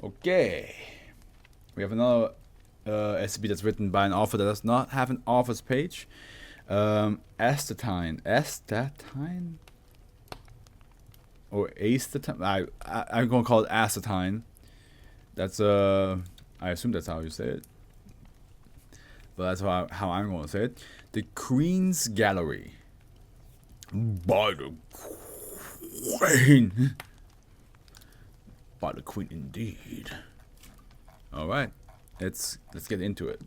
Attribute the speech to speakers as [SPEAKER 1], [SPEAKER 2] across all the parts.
[SPEAKER 1] Okay. We have another SCP that's written by an author that does not have an author's page. Astatine. Astatine? Or astatine? I'm going to call it astatine. That's, I assume that's how you say it. But that's how I'm going to say it. The Queen's Gallery. By the Queen. By the Queen indeed. Alright. Let's get into it.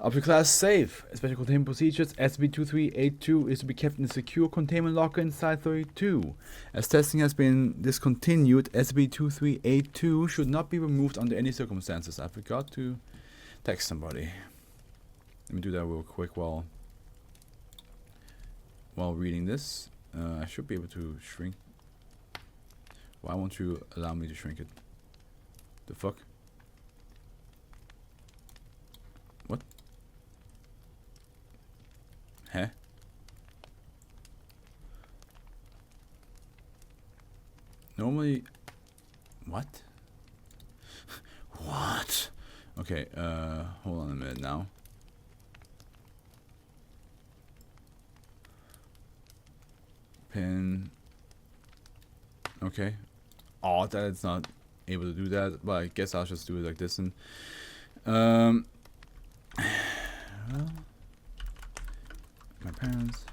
[SPEAKER 1] Up to class safe. Special containment procedures. SCP-2382 is to be kept in a secure containment locker inside 32. As testing has been discontinued, SCP-2382 should not be removed under any circumstances. I forgot to text somebody. Let me do that real quick while reading this. I should be able to shrink. Why won't you allow me to shrink it? The fuck? What? Huh? Normally... What? What? Okay, hold on a minute now. Pin. Okay. Odd that it's not able to do that, but I guess I'll just do it like this. And well, my parents.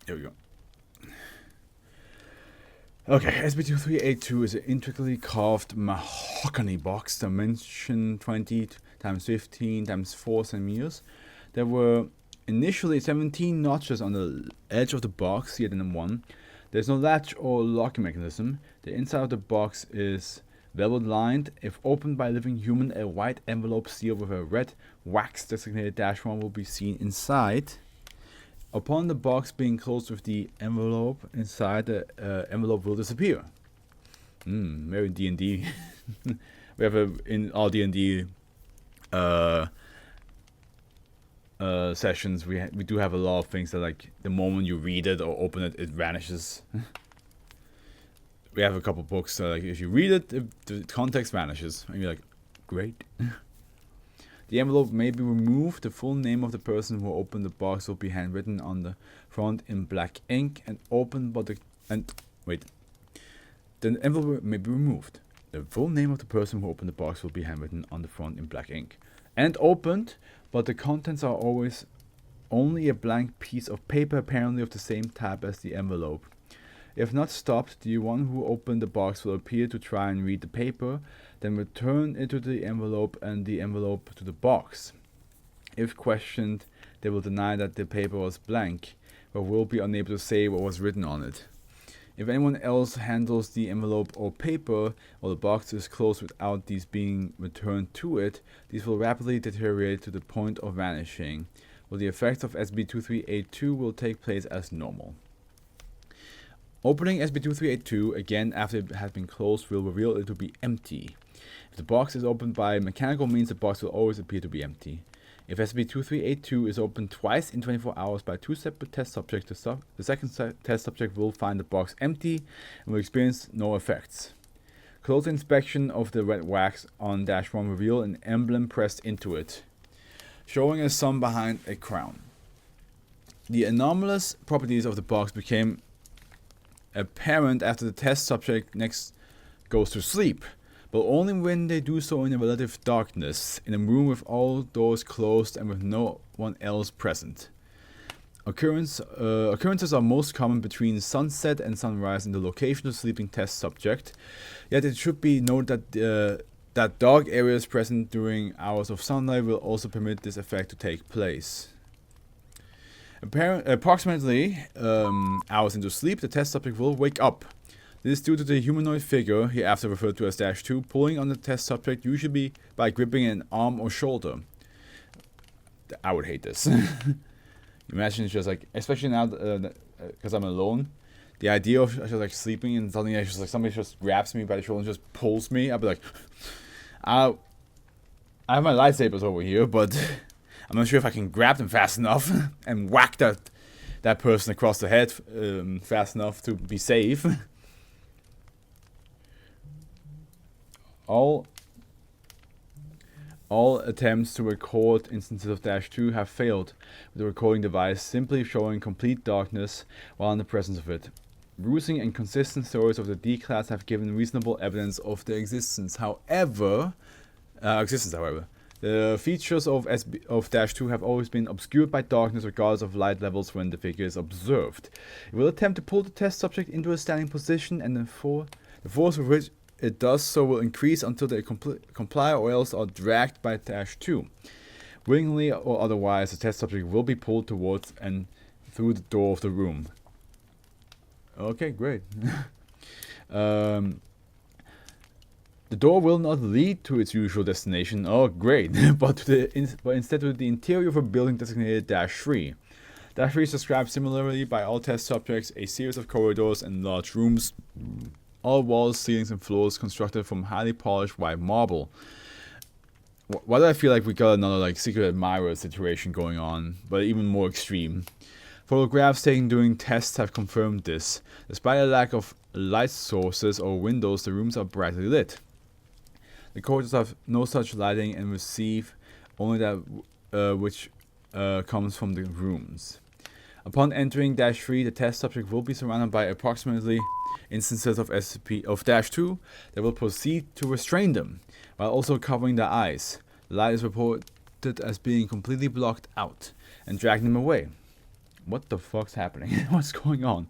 [SPEAKER 1] There we go. Okay, SCP-2382 is an intricately carved mahogany box, dimension 20 times 15 times 4 centimeters. There were initially 17 notches on the edge of the box, here in 1. There's no latch or locking mechanism. The inside of the box is velvet lined. If opened by a living human, a white envelope sealed with a red wax designated -1 will be seen inside. Upon the box being closed with the envelope inside, the envelope will disappear. Very D&D. We have in all D&D sessions, we do have a lot of things that, like, the moment you read it or open it, it vanishes. We have a couple books that, like, if you read it, the context vanishes. And you're like, great. The envelope may be removed. The full name of the person who opened the box will be handwritten on the front in black ink and opened, but the envelope may be removed. The full name of the person who opened the box will be handwritten on the front in black ink and opened, but the contents are always only a blank piece of paper, apparently of the same type as the envelope. If not stopped, the one who opened the box will appear to try and read the paper, then return it to the envelope and the envelope to the box. If questioned, they will deny that the paper was blank, but will be unable to say what was written on it. If anyone else handles the envelope or paper, or the box is closed without these being returned to it, these will rapidly deteriorate to the point of vanishing, while the effects of SCP-2382 will take place as normal. Opening SCP-2382 again after it has been closed will reveal it to be empty. If the box is opened by mechanical means, the box will always appear to be empty. If SCP-2382 is opened twice in 24 hours by 2 separate test subjects, the second test subject will find the box empty and will experience no effects. Close inspection of the red wax on -1 reveal an emblem pressed into it, showing a sun behind a crown. The anomalous properties of the box became apparent after the test subject next goes to sleep, but only when they do so in a relative darkness, in a room with all doors closed and with no one else present. Occurrences are most common between sunset and sunrise in the location of the sleeping test subject, yet it should be noted that dark areas present during hours of sunlight will also permit this effect to take place. Approximately hours into sleep, the test subject will wake up. This is due to the humanoid figure, hereafter referred to as -2, pulling on the test subject, usually by gripping an arm or shoulder. I would hate this. Imagine it's just like, especially now because I'm alone, the idea of just like sleeping and suddenly just like somebody just grabs me by the shoulder and just pulls me. I'd be like, I have my lightsabers over here, but I'm not sure if I can grab them fast enough and whack that person across the head fast enough to be safe. All attempts to record instances of -2 have failed, with the recording device simply showing complete darkness while in the presence of it. Bruising and consistent stories of the D-class have given reasonable evidence of their existence. However, the features of -2 have always been obscured by darkness regardless of light levels when the figure is observed. It will attempt to pull the test subject into a standing position, and the force with which it does so will increase until they comply or else are dragged by -2. Willingly or otherwise, the test subject will be pulled towards and through the door of the room. Okay, great. The door will not lead to its usual destination. Oh, great. but instead to the interior of a building designated -3. -3 is described similarly by all test subjects, a series of corridors and large rooms, all walls, ceilings, and floors constructed from highly polished white marble. Why do I feel like we got another like secret admirer situation going on, but even more extreme? Photographs taken during tests have confirmed this. Despite a lack of light sources or windows, the rooms are brightly lit. The corridors have no such lighting and receive only that which comes from the rooms. Upon entering -3, the test subject will be surrounded by approximately instances of SCP of -2 that will proceed to restrain them, while also covering their eyes. The light is reported as being completely blocked out and dragging them away. What the fuck's happening? What's going on?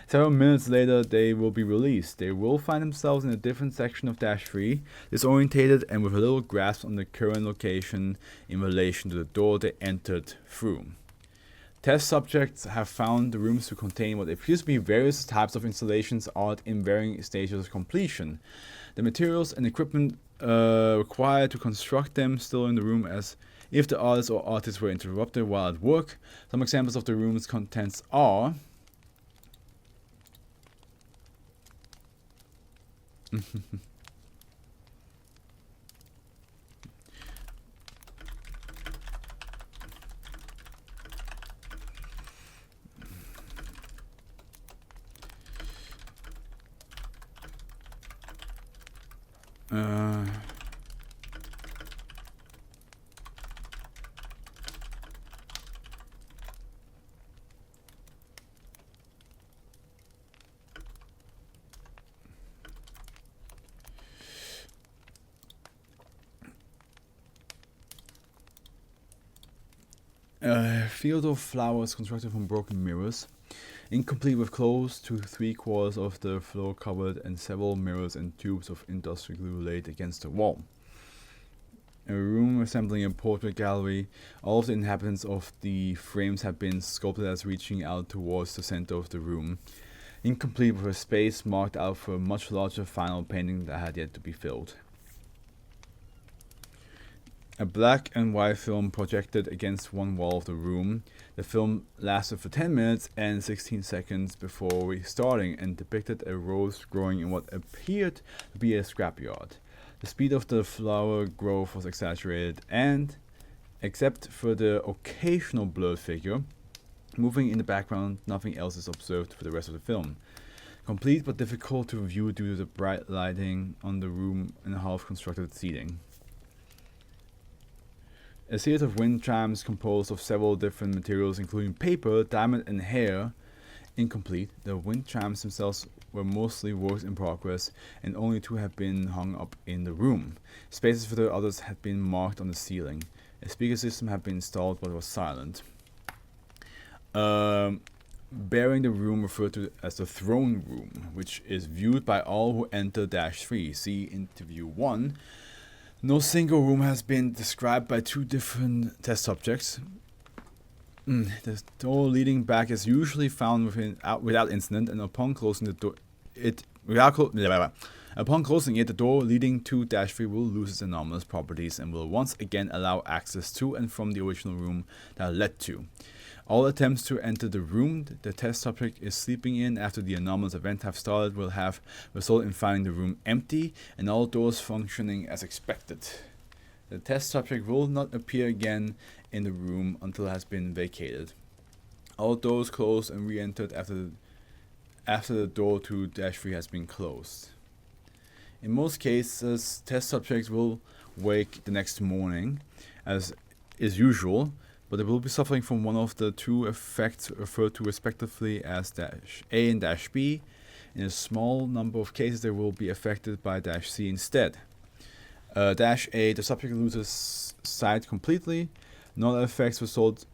[SPEAKER 1] Several minutes later, they will be released. They will find themselves in a different section of -3, disorientated and with a little grasp on the current location in relation to the door they entered through. Test subjects have found the rooms to contain what appears to be various types of installations art in varying stages of completion. The materials and equipment required to construct them still in the room as if the artist or artists were interrupted while at work. Some examples of the room's contents are field of flowers constructed from broken mirrors, incomplete with close to 3/4 of the floor covered, and several mirrors and tubes of industrial glue laid against the wall. A room resembling a portrait gallery. All of the inhabitants of the frames have been sculpted as reaching out towards the center of the room, incomplete with a space marked out for a much larger final painting that had yet to be filled. A black and white film projected against one wall of the room. The film lasted for 10 minutes and 16 seconds before restarting and depicted a rose growing in what appeared to be a scrapyard. The speed of the flower growth was exaggerated and, except for the occasional blurred figure moving in the background, nothing else is observed for the rest of the film. Complete but difficult to view due to the bright lighting on the room and half-constructed seating. A series of wind chimes composed of several different materials including paper, diamond and hair. Incomplete. The wind chimes themselves were mostly works in progress and only 2 have been hung up in the room. Spaces for the others had been marked on the ceiling. A speaker system had been installed but was silent. Bearing the room referred to as the throne room, which is viewed by all who enter -3. See interview 1. No single room has been described by 2 different test subjects. The door leading back is usually found without incident, and upon closing the door, Upon closing it, the door leading to -3 will lose its anomalous properties and will once again allow access to and from the original room that led to. All attempts to enter the room the test subject is sleeping in after the anomalous event have started will have resulted in finding the room empty and all doors functioning as expected. The test subject will not appear again in the room until it has been vacated. All doors closed and re-entered after the door to -3 has been closed. In most cases, test subjects will wake the next morning, as is usual, but they will be suffering from one of the two effects referred to respectively as -A and -B. In a small number of cases, they will be affected by -C instead. -A, the subject loses sight completely. No other effects result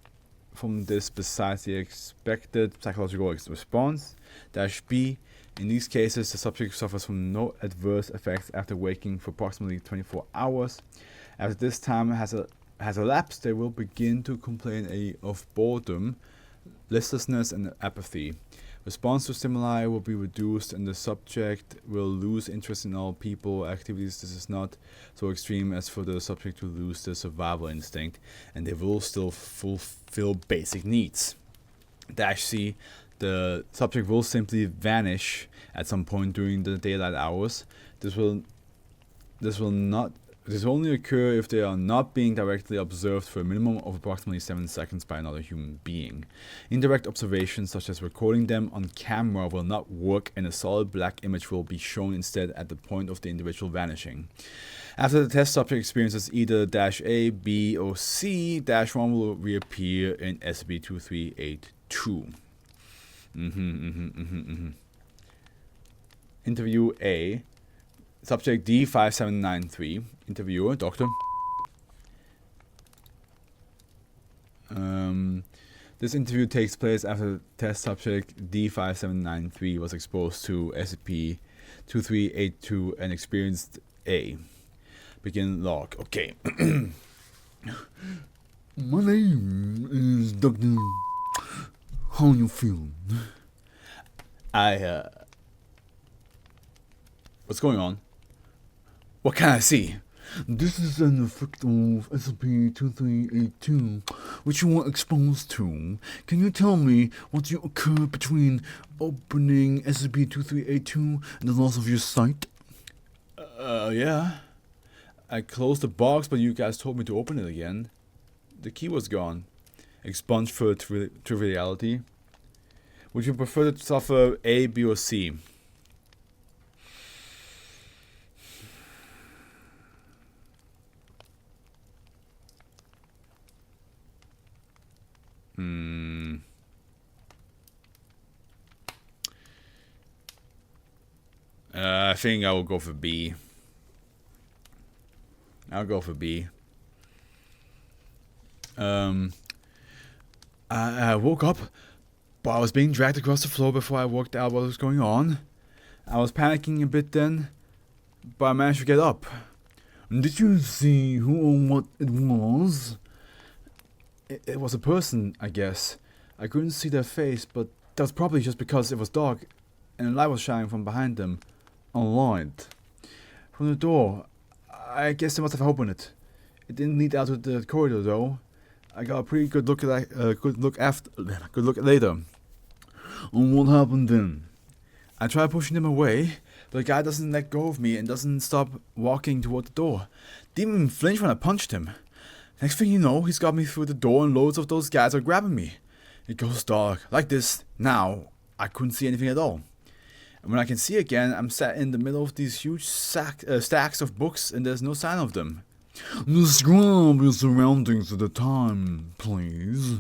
[SPEAKER 1] from this besides the expected psychological response. -B, in these cases, the subject suffers from no adverse effects after waking for approximately 24 hours. After this time has elapsed, they will begin to complain of boredom, listlessness, and apathy. Response to stimuli will be reduced and the subject will lose interest in all people activities. This is not so extreme as for the subject to lose their survival instinct, and they will still fulfill basic needs. -C, the subject will simply vanish at some point during the daylight hours. This will only occur if they are not being directly observed for a minimum of approximately 7 seconds by another human being. Indirect observations, such as recording them on camera, will not work, and a solid black image will be shown instead at the point of the individual vanishing. After the test subject experiences either -A, B, or C, -1 will reappear in SCP-2382. Interview A. Subject D5793. Interviewer, Doctor. This interview takes place after test subject D5793 was exposed to SCP-2382 and experienced A. Begin log. Okay.
[SPEAKER 2] My name is Dr. How you feeling?
[SPEAKER 1] What's going on? What can I see?
[SPEAKER 2] This is an effect of SCP-2382, which you were exposed to. Can you tell me what occurred between opening SCP-2382 and the loss of your sight?
[SPEAKER 1] Yeah. I closed the box, but you guys told me to open it again. The key was gone. Expunged for triviality. Would you prefer to suffer A, B, or C? I think I will go for B. I'll go for B. I woke up, but I was being dragged across the floor before I worked out what was going on. I was panicking a bit then, but I managed to get up.
[SPEAKER 2] Did you see who or what it was?
[SPEAKER 1] It was a person, I guess. I couldn't see their face, but that was probably just because it was dark and a light was shining from behind them.
[SPEAKER 2] A light?
[SPEAKER 1] From the door. I guess they must have opened it. It didn't lead out to the corridor though. I got a pretty good look at good look later.
[SPEAKER 2] And what happened then?
[SPEAKER 1] I tried pushing them away, but the guy doesn't let go of me and doesn't stop walking toward the door. Didn't even flinch when I punched him. Next thing you know, he's got me through the door and loads of those guys are grabbing me. It goes dark. Like this. Now, I couldn't see anything at all. And when I can see again, I'm sat in the middle of these huge stacks of books and there's no sign of them.
[SPEAKER 2] Describe your surroundings at the time, please.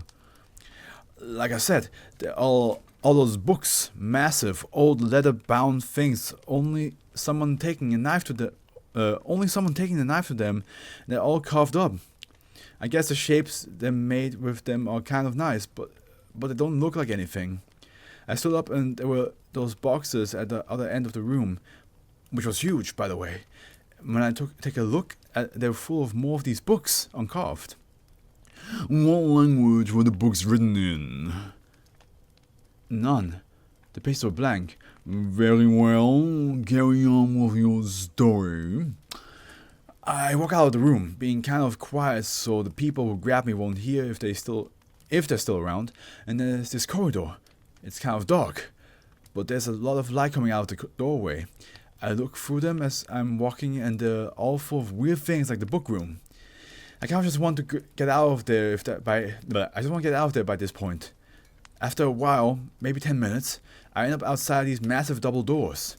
[SPEAKER 1] Like I said, they're all those books, massive, old leather-bound things. Only someone taking the knife to them. They're all carved up. I guess the shapes they made with them are kind of nice, but they don't look like anything. I stood up and there were those boxes at the other end of the room, which was huge, by the way. When I take a look, they were full of more of these books, uncarved.
[SPEAKER 2] What language were the books written in?
[SPEAKER 1] None. The pages were blank.
[SPEAKER 2] Very well, carry on with your story.
[SPEAKER 1] I walk out of the room, being kind of quiet so the people who grab me won't hear if they're still around. And there's this corridor. It's kind of dark, but there's a lot of light coming out of the doorway. I look through them as I'm walking, and they're all full of weird things like the book room. I kind of just want to get out of there I just want to get out of there by this point. After a while, maybe 10 minutes, I end up outside these massive double doors,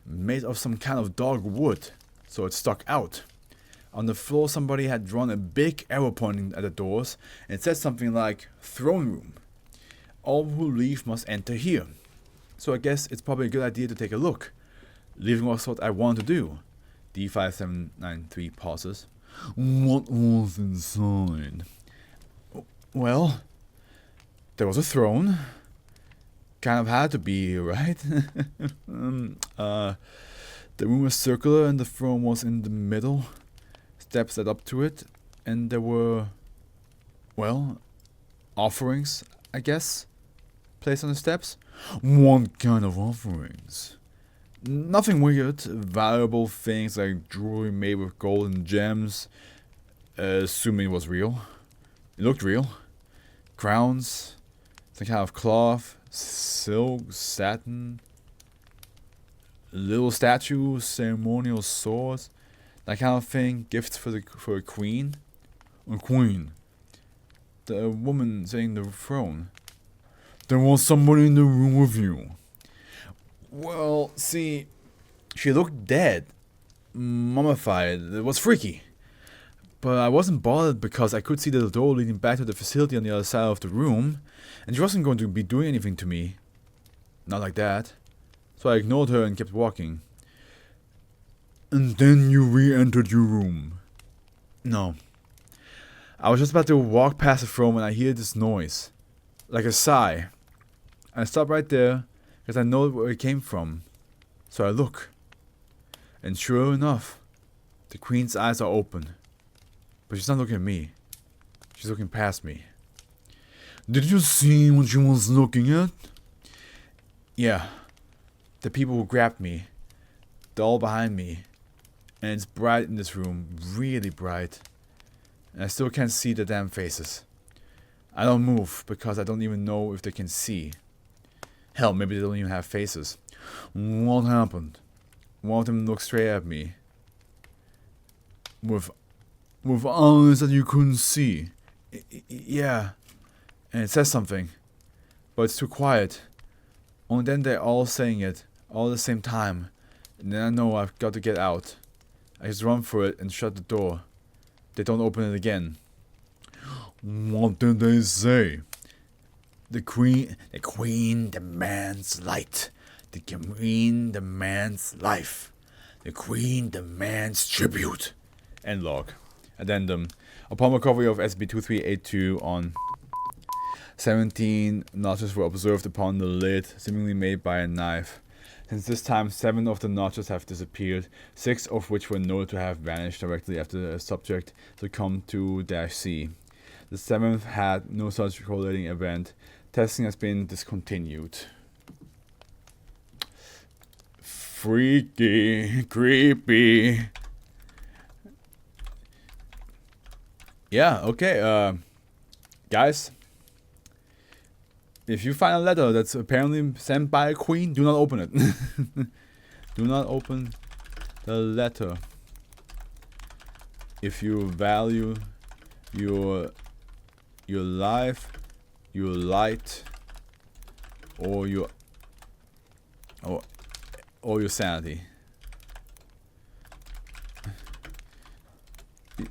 [SPEAKER 1] made of some kind of dark wood, so it's stuck out. On the floor, somebody had drawn a big arrow pointing at the doors, and it said something like, "Throne Room. All who leave must enter here." So I guess it's probably a good idea to take a look. Leaving was what I wanted to do. D5793 pauses.
[SPEAKER 2] What was inside?
[SPEAKER 1] Well, there was a throne. Kind of had to be, right? The room was circular and the throne was in the middle. Steps led up to it, and there were, well, offerings, I guess, placed on the steps.
[SPEAKER 2] What kind of offerings?
[SPEAKER 1] Nothing weird. Valuable things like jewelry made with gold and gems, assuming it was real. It looked real. Crowns, some kind of cloth, silk, satin, little statues, ceremonial swords, that kind of thing. Gifts for a queen.
[SPEAKER 2] A queen?
[SPEAKER 1] The woman sitting in the throne.
[SPEAKER 2] There was somebody in the room with you.
[SPEAKER 1] Well, see, she looked dead, mummified. It was freaky. But I wasn't bothered because I could see the door leading back to the facility on the other side of the room, and she wasn't going to be doing anything to me. Not like that. So I ignored her and kept walking.
[SPEAKER 2] And then you re-entered your room.
[SPEAKER 1] No. I was just about to walk past the throne when I hear this noise. Like a sigh. I stop right there, because I know where it came from. So I look. And sure enough, the queen's eyes are open. But she's not looking at me. She's looking past me.
[SPEAKER 2] Did you see what she was looking at?
[SPEAKER 1] Yeah. The people who grabbed me. They're all behind me. And it's bright in this room. Really bright. And I still can't see the damn faces. I don't move because I don't even know if they can see. Hell, maybe they don't even have faces.
[SPEAKER 2] What happened?
[SPEAKER 1] One of them looked straight at me.
[SPEAKER 2] With eyes that you couldn't see?
[SPEAKER 1] Yeah. And it says something. But it's too quiet. Only then they're all saying it. All at the same time. And then I know I've got to get out. I just run for it and shut the door. They don't open it again.
[SPEAKER 2] What did they say?
[SPEAKER 1] The queen demands light. The queen demands life. The queen demands tribute. End log. Addendum. Upon recovery of SCP-2382 on 17 notches were observed upon the lid, seemingly made by a knife. Since this time, 7 of the notches have disappeared, 6 of which were noted to have vanished directly after the subject succumbed to -C. The 7th had no such correlating event. Testing has been discontinued. Freaky, creepy. Yeah, okay, guys. If you find a letter that's apparently sent by a queen, do not open it. Do not open the letter. If you value your life, your light, or your sanity.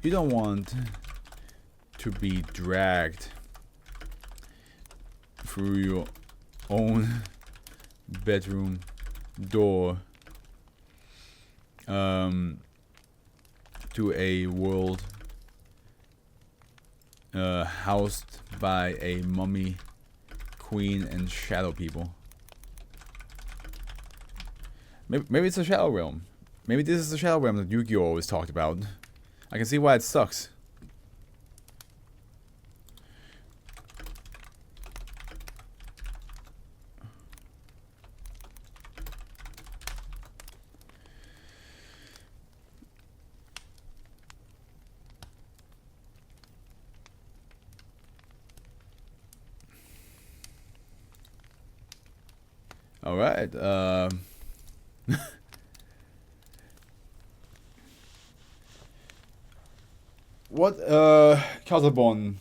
[SPEAKER 1] You don't want to be dragged through your own bedroom door to a world housed by a mummy, queen, and shadow people. Maybe it's a shadow realm. Maybe this is the shadow realm that Yu-Gi-Oh! Always talked about. I can see why it sucks. All right. What Casabon?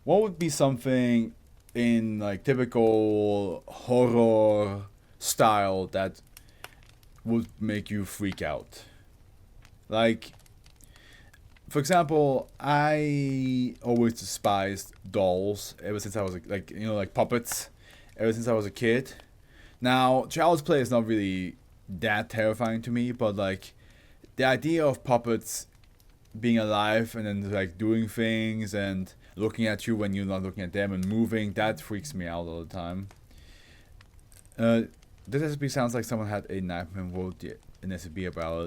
[SPEAKER 1] What would be something in like typical horror style that would make you freak out? Like, for example, I always despised dolls ever since I was like like puppets ever since I was a kid. Now, child's play is not really that terrifying to me, but like the idea of puppets being alive and then like doing things and looking at you when you're not looking at them and moving, that freaks me out all the time. This SCP sounds like someone had a nightmare and wrote an SCP about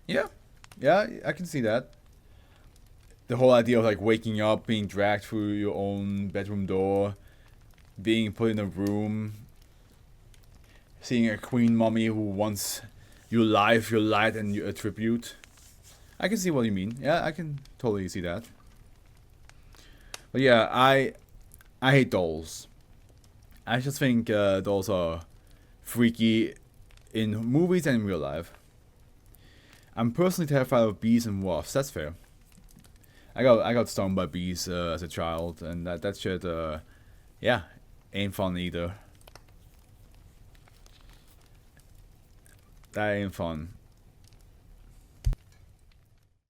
[SPEAKER 1] it. Yeah, I can see that. The whole idea of like waking up, being dragged through your own bedroom door, being put in a room, seeing a queen mummy who wants your life, your light, and your tribute. I can see what you mean. Yeah, I can totally see that. But yeah, I hate dolls. I just think dolls are freaky in movies and in real life. I'm personally terrified of bees and wasps. That's fair. I got stung by bees as a child, and that shit, yeah, ain't fun either. That ain't fun.